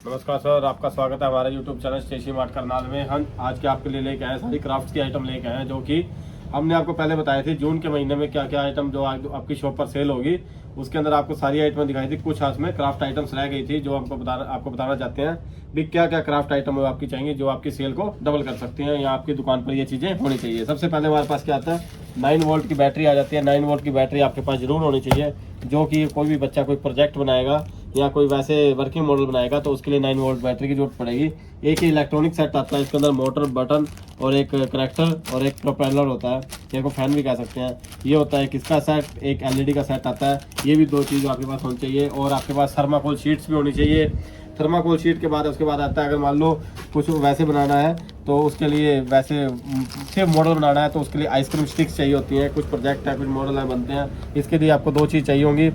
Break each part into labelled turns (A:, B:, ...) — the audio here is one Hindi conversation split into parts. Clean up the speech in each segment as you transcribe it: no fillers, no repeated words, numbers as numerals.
A: नमस्कार सर, आपका स्वागत है हमारे YouTube channel stationery mart Karnal में। हम आज के आपके लिए लेके आए सारी क्राफ्ट की आइटम लेके आए हैं, जो कि हमने आपको पहले बताई थी जून के महीने में क्या क्या आइटम जो आपकी शॉप पर सेल होगी। उसके अंदर आपको सारी आइटम दिखाई थी, कुछ हाथ में क्राफ्ट आइटम्स रह गई थी जो आपको बताना चाहते हैं भी क्या क्या क्राफ्ट आइटम आपकी चाहिए जो आपकी सेल को डबल कर सकती हैं या आपकी दुकान पर ये चीज़ें होनी चाहिए। सबसे पहले हमारे पास क्या आता है, 9 वोल्ट की बैटरी आ जाती है। 9 वोल्ट की बैटरी आपके पास जरूर होनी चाहिए, जो कि कोई भी बच्चा कोई प्रोजेक्ट बनाएगा या कोई वैसे वर्किंग मॉडल बनाएगा तो उसके लिए 9 वोल्ट बैटरी की जरूरत पड़ेगी। एक ही इलेक्ट्रॉनिक सेट आता है, इसके अंदर मोटर, बटन और एक कनेक्टर और एक प्रोपेलर होता है, या को फैन भी कह सकते हैं। ये होता है किसका सेट, एक एलईडी का सेट आता है। ये भी दो चीज़ आपके पास होनी चाहिए। और आपके पास थर्माकोल शीट्स भी होनी चाहिए। थर्माकोल शीट के बाद उसके बाद आता है, अगर मान लो कुछ वैसे बनाना है तो उसके लिए वैसे सिर्फ मॉडल बनाना है तो उसके लिए आइसक्रीम स्टिक्स चाहिए होती हैं। कुछ प्रोजेक्ट है, कुछ मॉडल है बनते हैं, इसके लिए आपको दो चीज़ चाहिए होंगी।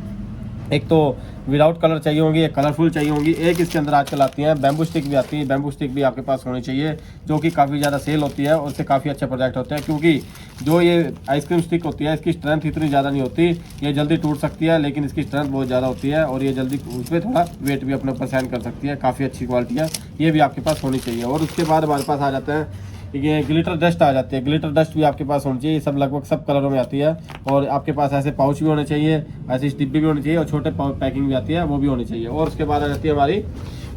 A: एक तो विदाउट कलर चाहिए होंगी, एक कलरफुल चाहिए होंगी। एक इसके अंदर आजकल आती हैं बैम्बू स्टिक भी आती है। बैम्बू स्टिक भी आपके पास होनी चाहिए, जो कि काफ़ी ज़्यादा सेल होती है और उससे काफ़ी अच्छे प्रोजेक्ट होते हैं। क्योंकि जो ये आइसक्रीम स्टिक होती है इसकी स्ट्रेंथ इतनी ज़्यादा नहीं होती, ये जल्दी टूट सकती है, लेकिन इसकी स्ट्रेंथ बहुत ज़्यादा होती है और ये जल्दी उसमें थोड़ा वेट भी अपने ऊपर सहन कर सकती है। काफ़ी अच्छी क्वालिटी है, ये भी आपके पास होनी चाहिए। और उसके बाद हमारे पास आ जाते हैं ये ग्लिटर डस्ट आ जाती है। ग्लिटर डस्ट भी आपके पास होनी चाहिए। ये सब लगभग सब कलरों में आती है। और आपके पास ऐसे पाउच भी होने चाहिए, ऐसी डिब्बी भी होनी चाहिए और छोटे पैकिंग भी आती है, वो भी होनी चाहिए। और उसके बाद आ जाती है हमारी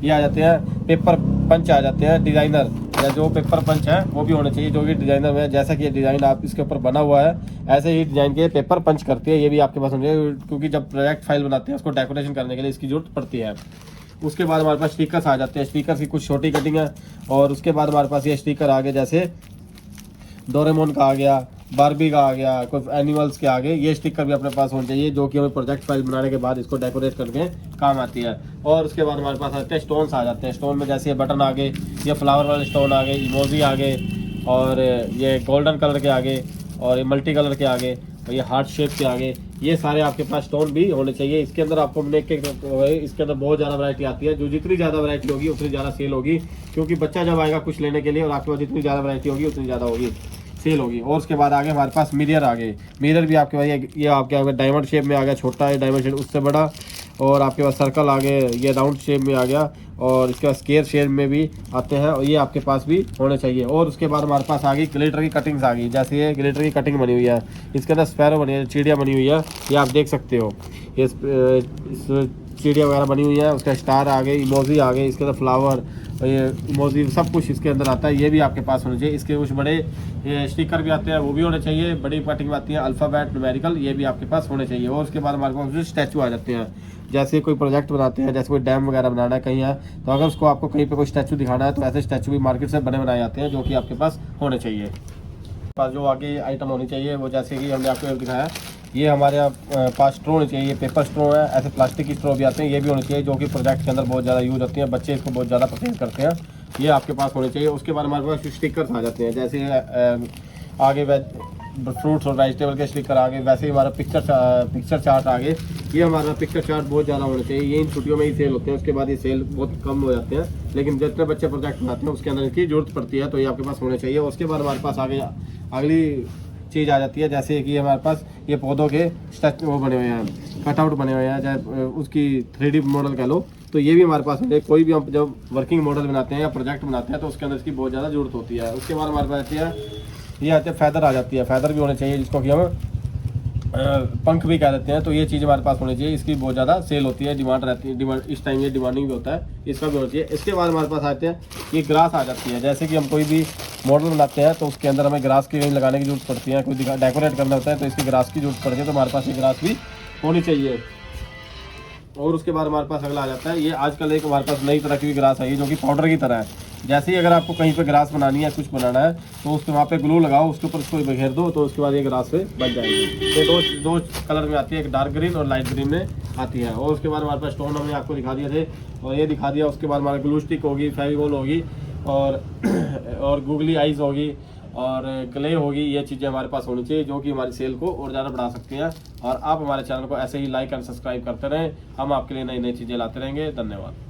A: ये आ जाते हैं पेपर पंच आ जाते हैं, डिज़ाइनर या जो पेपर पंच है वो भी होने चाहिए, जो कि डिज़ाइनर में जैसा कि ये डिज़ाइन आप इसके ऊपर बना हुआ है ऐसे ही डिज़ाइन के पेपर पंच करती है। ये भी आपके पास होने चाहिए, क्योंकि जब प्रोजेक्ट फाइल बनाते हैं उसको डेकोरेशन करने के लिए इसकी जरूरत पड़ती है। उसके बाद हमारे पास स्टिकर्स आ जाते हैं। स्टिकर्स की कुछ छोटी कटिंग है। और उसके बाद हमारे पास ये स्टिकर आ गए, जैसे डोरेमोन का आ गया, बारबी का आ गया, कुछ एनिमल्स के आगे ये स्टिकर भी अपने पास होने चाहिए, जो कि हमें प्रोजेक्ट फाइल बनाने के बाद इसको डेकोरेट करके काम आती है। और उसके बाद हमारे पास आते हैं स्टोन्स आ जाते हैं। स्टोन में जैसे ये बटन आ गए, ये फ्लावर वाले स्टोन आ गए, इमोजी आ गए, और ये गोल्डन कलर के आगे, और ये मल्टी कलर के आगे, और ये हार्ट शेप के आगे, ये सारे आपके पास स्टोन भी होने चाहिए। इसके अंदर आपको इसके अंदर बहुत ज़्यादा वैरायटी आती है। जो जितनी ज़्यादा वैरायटी होगी उतनी ज़्यादा सेल होगी, क्योंकि बच्चा जब आएगा कुछ लेने के लिए और आपके पास जितनी ज़्यादा वैरायटी होगी उतनी ज़्यादा होगी सेल होगी। और उसके बाद आगे हमारे पास मिरर आ गए। मिरर भी आपके पास ये आपके डायमंड शेप में आ गया, छोटा है डायमंड शेप उससे बड़ा। और आपके पास सर्कल आ गए, ये राउंड शेप में आ गया, और इसके बाद स्क्वायर शेप में भी आते हैं, और ये आपके पास भी होने चाहिए। और उसके बाद हमारे पास आ गई ग्लिटर की कटिंग्स आ गई, जैसे ये ग्लिटर की कटिंग बनी हुई है, इसके अंदर स्पैरो बनी है, चिड़िया बनी हुई है, ये आप देख सकते हो। ये चिड़िया वगैरह बनी हुई है, उसका स्टार आ गए, इमोजी आ गए, इसके अंदर फ्लावर, ये इमोजी सब कुछ इसके अंदर आता है, ये भी आपके पास होने चाहिए। इसके कुछ बड़े ये स्टिकर भी आते हैं, वो भी होने चाहिए। बड़ी कटिंग आती है, अल्फ़ाबेट, न्यूमेरिकल, ये भी आपके पास होने चाहिए। और उसके बाद हमारे पास स्टैचू आ जाते हैं, जैसे कोई प्रोजेक्ट बनाते हैं, जैसे कोई डैम वगैरह बनाना है कहीं है, तो अगर उसको आपको कहीं पे कोई स्टैचू दिखाना है तो ऐसे स्टैचू भी मार्केट से बने बनाए जाते हैं, जो कि आपके पास होने चाहिए। पास जो आगे आइटम होनी चाहिए वो जैसे कि हमने आपको दिखाया, ये हमारे पास स्ट्रो होनी चाहिए। ये पेपर स्ट्रो है, ऐसे प्लास्टिक की स्ट्रो भी आते हैं, ये भी होनी चाहिए, जो कि प्रोजेक्ट के अंदर बहुत ज़्यादा यूज होती है, बच्चे इसको बहुत ज़्यादा पसंद करते हैं, ये आपके पास होने चाहिए। उसके बाद हमारे पास स्टिकर्स आ जाते हैं, जैसे आगे फ्रूट्स और वेजिटेबल के स्टिकर आ गए, वैसे ही हमारा पिक्चर चार्ट आ गए। ये हमारा पिक्चर चार्ट बहुत ज़्यादा होना चाहिए, ये इन छुट्टियों में ही सेल होते हैं, उसके बाद ये सेल बहुत कम हो जाते हैं, लेकिन जितने बच्चे प्रोजेक्ट बनाते हैं उसके अंदर इनकी जरूरत पड़ती है, तो ये आपके पास होने चाहिए। उसके बाद हमारे पास आगे अगली चीज़ आ जाती है, जैसे कि हमारे पास ये पौधों के स्टैचू वो बने हुए हैं, कटआउट बने हुए हैं, चाहे उसकी 3D मॉडल कह लो, तो ये भी हमारे पास है। कोई भी हम जब वर्किंग मॉडल बनाते हैं या प्रोजेक्ट बनाते हैं तो उसके अंदर इसकी बहुत ज़्यादा जरूरत होती है। उसके बाद हमारे पास आती है ये आते हैं फैदर आ जाती है, फैदर भी होने चाहिए, जिसको कि हम पंख भी कह देते हैं, तो ये चीज़ हमारे पास होनी चाहिए। इसकी बहुत ज़्यादा सेल होती है, डिमांड रहती है, डिमांड इस टाइम ये डिमांडिंग भी होता है, इसका भी होना चाहिए। इसके बाद हमारे पास आते हैं ये ग्रास आ जाती है, जैसे कि हम कोई भी मॉडल बनाते हैं तो उसके अंदर हमें ग्रास की कहीं लगाने की जरूरत पड़ती है, कोई डेकोरेट करना होता है तो इसकी ग्रास की जरूरत पड़ती है, तो हमारे पास ये ग्रास भी होनी चाहिए। और उसके बाद हमारे पास अगला आ जाता है, ये आजकल एक हमारे पास नई तरह की ग्रास आई है, जो कि पाउडर की तरह है। जैसे ही अगर आपको कहीं पे ग्रास बनानी है, कुछ बनाना है, तो उसके वहाँ पे ग्लू लगाओ, उसके ऊपर इसको घेर दो, तो उसके बाद ये ग्रास पे बन जाएगी। ये दो कलर में आती है, एक डार्क ग्रीन और लाइट ग्रीन में आती है। और उसके बाद हमारे पास स्टोन हमने आपको दिखा दिए थे और ये दिखा दिया। उसके बाद हमारा ग्लू स्टिक होगी, फेविकोल होगी, और गूगली आइज होगी, और क्ले होगी। ये चीज़ें हमारे पास होनी चाहिए, जो कि हमारी सेल को और ज़्यादा बढ़ा सकती हैं। और आप हमारे चैनल को ऐसे ही लाइक एंड सब्सक्राइब करते रहें, हम आपके लिए नई नई चीज़ें लाते रहेंगे। धन्यवाद।